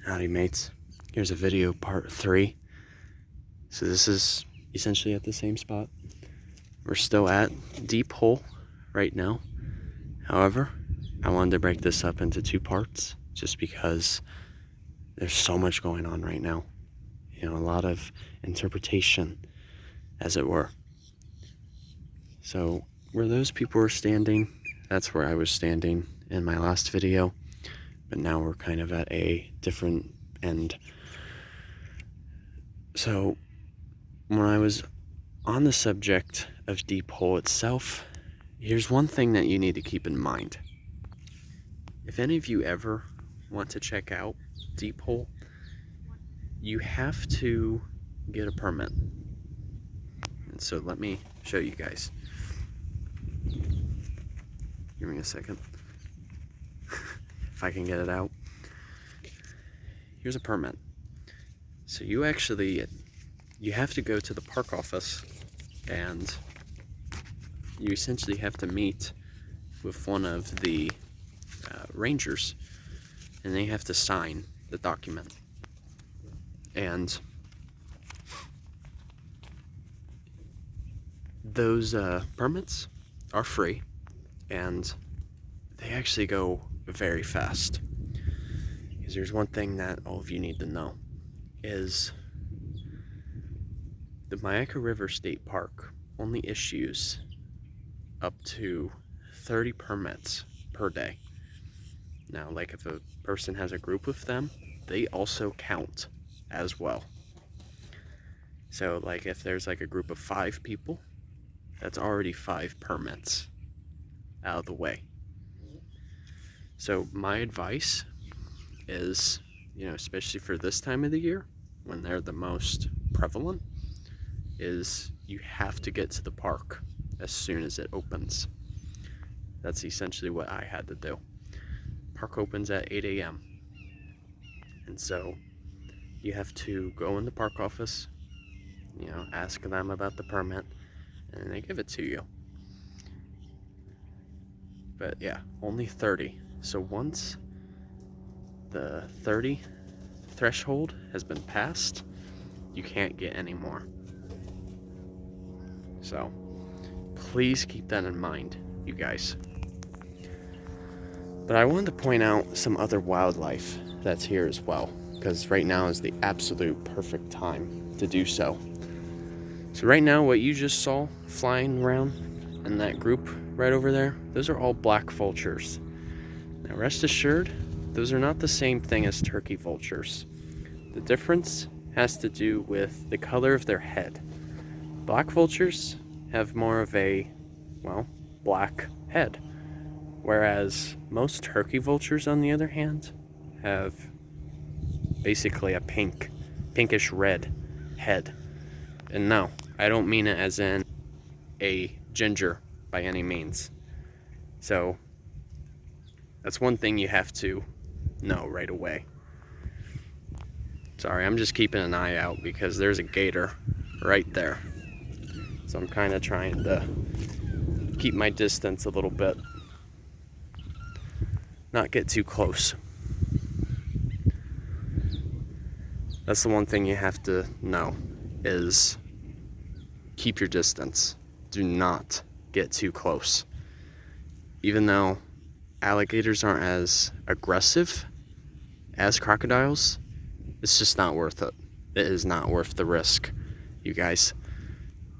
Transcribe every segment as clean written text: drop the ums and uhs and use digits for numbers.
Howdy mates, here's a video part 3. So this is essentially at the same spot. We're still at Deep Hole right now. However, I wanted to break this up into 2 parts just because there's so much going on right now. You know, a lot of interpretation, as it were. So where those people were standing, that's where I was standing in my last video. But now we're kind of at a different end. So when I was on the subject of Deep Hole itself, here's one thing that you need to keep in mind. If any of you ever want to check out Deep Hole, you have to get a permit. And so let me show you guys. Give me a second. If I can get it out. Here's a permit. So you have to go to the park office and you essentially have to meet with one of the rangers, and they have to sign the document. And those permits are free, and they actually go very fast. Because there's one thing that all of you need to know is the Myakka River State Park only issues up to 30 permits per day. Now, like if a person has a group with them, they also count as well. So like if there's like a group of 5 people, that's already 5 permits out of the way. So my advice is, you know, especially for this time of the year when they're the most prevalent, is you have to get to the park as soon as it opens. That's essentially what I had to do. Park opens at 8 a.m. And so you have to go in the park office, you know, ask them about the permit, and they give it to you. But yeah, only 30. So once the 30 threshold has been passed, you can't get any more. So please keep that in mind, you guys. But I wanted to point out some other wildlife that's here as well, because right now is the absolute perfect time to do so. So right now, what you just saw flying around in that group right over there, those are all black vultures. Now rest assured, those are not the same thing as turkey vultures. The difference has to do with the color of their head. Black vultures have more of a, well, black head, whereas most turkey vultures, on the other hand, have basically a pinkish red head. And no, I don't mean it as in a ginger by any means. So that's one thing you have to know right away. Sorry, I'm just keeping an eye out because there's a gator right there. So I'm kind of trying to keep my distance a little bit. Not get too close. That's the one thing you have to know, is keep your distance. Do not get too close. Even though alligators aren't as aggressive as crocodiles, it's just not worth it. It is not worth the risk, you guys.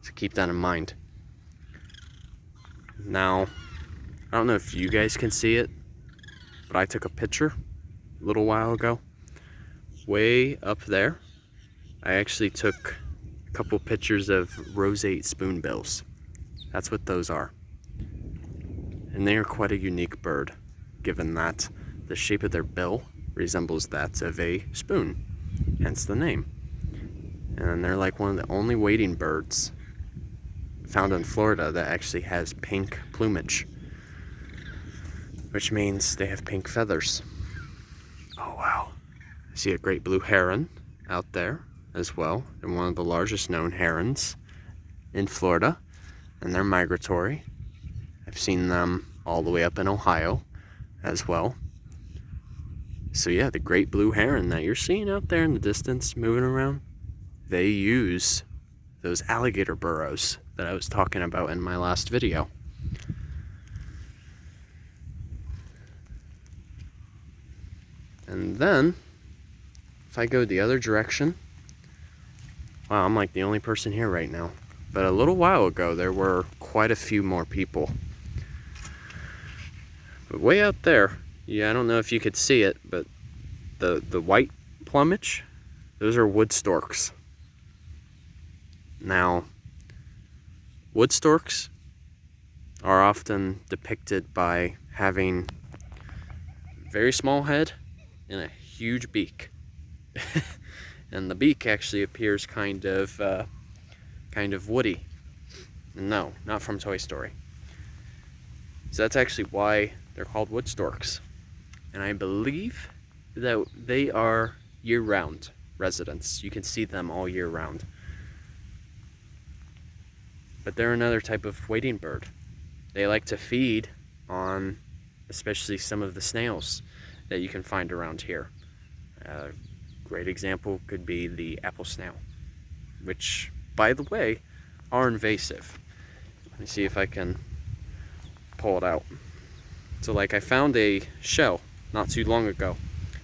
So keep that in mind. Now, I don't know if you guys can see it, but I took a picture a little while ago. Way up there, I actually took a couple pictures of Roseate Spoonbills. That's what those are. And they are quite a unique bird, given that the shape of their bill resembles that of a spoon, hence the name. And they're like one of the only wading birds found in Florida that actually has pink plumage, which means they have pink feathers. Oh wow. I see a great blue heron out there as well, and one of the largest known herons in Florida, and they're migratory. I've seen them all the way up in Ohio as well. So yeah, the great blue heron that you're seeing out there in the distance moving around, they use those alligator burrows that I was talking about in my last video. And then, if I go the other direction, wow, I'm like the only person here right now. But a little while ago, there were quite a few more people. But way out there, yeah, I don't know if you could see it, but the white plumage, those are wood storks. Now, wood storks are often depicted by having a very small head and a huge beak. And the beak actually appears kind of woody. No, not from Toy Story. So that's actually why they're called wood storks. And I believe that they are year-round residents. You can see them all year round. But they're another type of wading bird. They like to feed on especially some of the snails that you can find around here. A great example could be the apple snail, which, by the way, are invasive. Let me see if I can pull it out. So like, I found a shell not too long ago.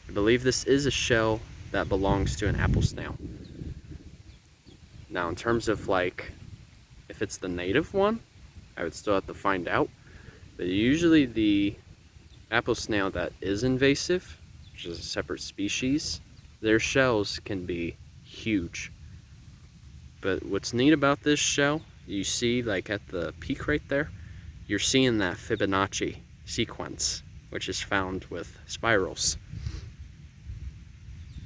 I believe this is a shell that belongs to an apple snail. Now in terms of like, if it's the native one, I would still have to find out. But usually the apple snail that is invasive, which is a separate species, their shells can be huge. But what's neat about this shell, you see like at the peak right there, you're seeing that Fibonacci sequence, which is found with spirals,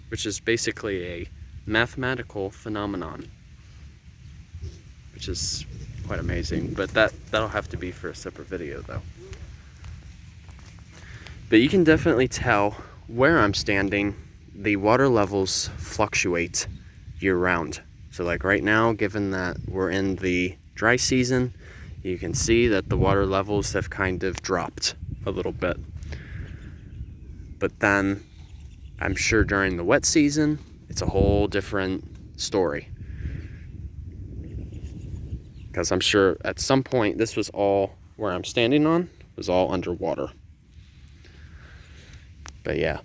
which is basically a mathematical phenomenon, which is quite amazing. But that'll have to be for a separate video though. But you can definitely tell where I'm standing, the water levels fluctuate year round. So like right now, given that we're in the dry season, you can see that the water levels have kind of dropped a little bit. But then I'm sure during the wet season, it's a whole different story. Because I'm sure at some point, this was all where I'm standing on, was all underwater. But yeah,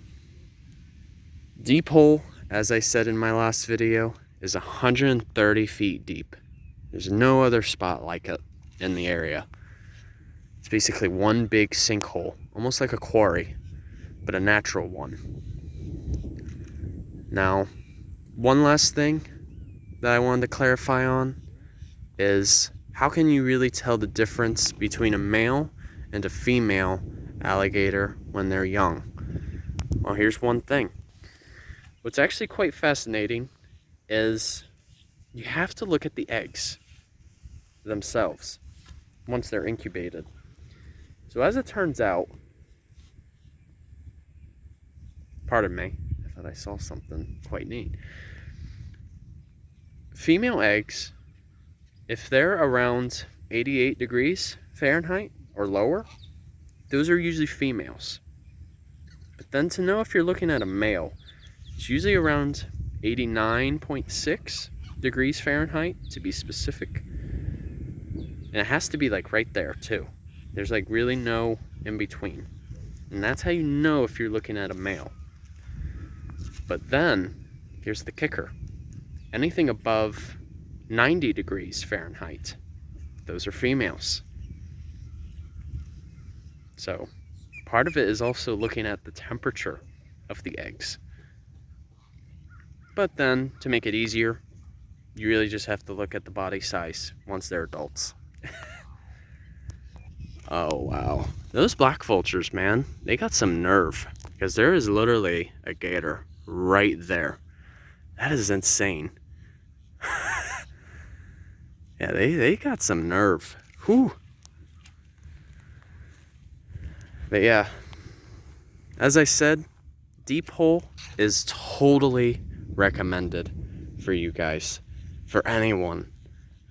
deep hole, as I said in my last video, is 130 feet deep. There's no other spot like it in the area. It's basically one big sinkhole, almost like a quarry, but a natural one. Now, one last thing that I wanted to clarify on is, how can you really tell the difference between a male and a female alligator when they're young? Well, here's one thing. What's actually quite fascinating is you have to look at the eggs themselves once they're incubated. So as it turns out, pardon me, I thought I saw something quite neat. Female eggs, if they're around 88 degrees Fahrenheit or lower, those are usually females. But then to know if you're looking at a male, it's usually around 89.6 degrees Fahrenheit to be specific. And it has to be like right there too. There's like really no in between. And that's how you know if you're looking at a male. But then, here's the kicker. Anything above 90 degrees Fahrenheit, those are females. So, part of it is also looking at the temperature of the eggs. But then, to make it easier, you really just have to look at the body size once they're adults. Oh wow. Those black vultures, man, they got some nerve. Because there is literally a gator right there. That is insane. Yeah, they got some nerve. Whew. But yeah, as I said, deep hole is totally recommended for you guys, for anyone.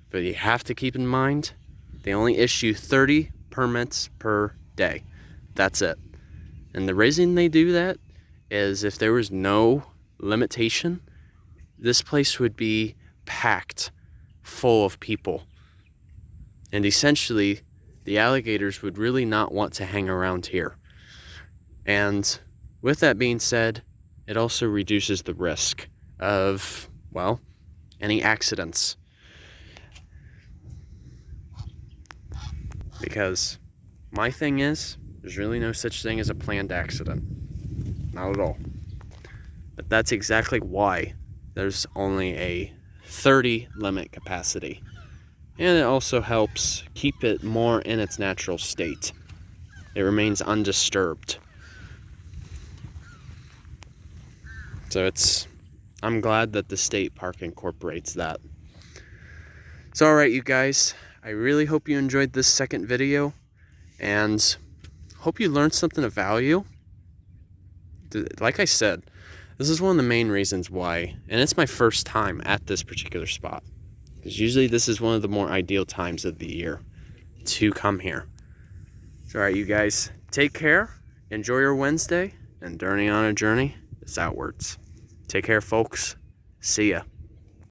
But you have to keep in mind, they only issue 30 permits per day. That's it. And the reason they do that is if there was no limitation, this place would be packed full of people. And essentially, the alligators would really not want to hang around here. And with that being said, it also reduces the risk of, well, any accidents. Because my thing is, there's really no such thing as a planned accident. Not at all. But that's exactly why there's only a 30 limit capacity. And it also helps keep it more in its natural state. It remains undisturbed. So I'm glad that the state park incorporates that. So alright, you guys, I really hope you enjoyed this second video and hope you learned something of value. Like I said, this is one of the main reasons why, and it's my first time at this particular spot, because usually this is one of the more ideal times of the year to come here. So alright, you guys, take care, enjoy your Wednesday, and journey on a journey is outwards. Take care, folks. See ya.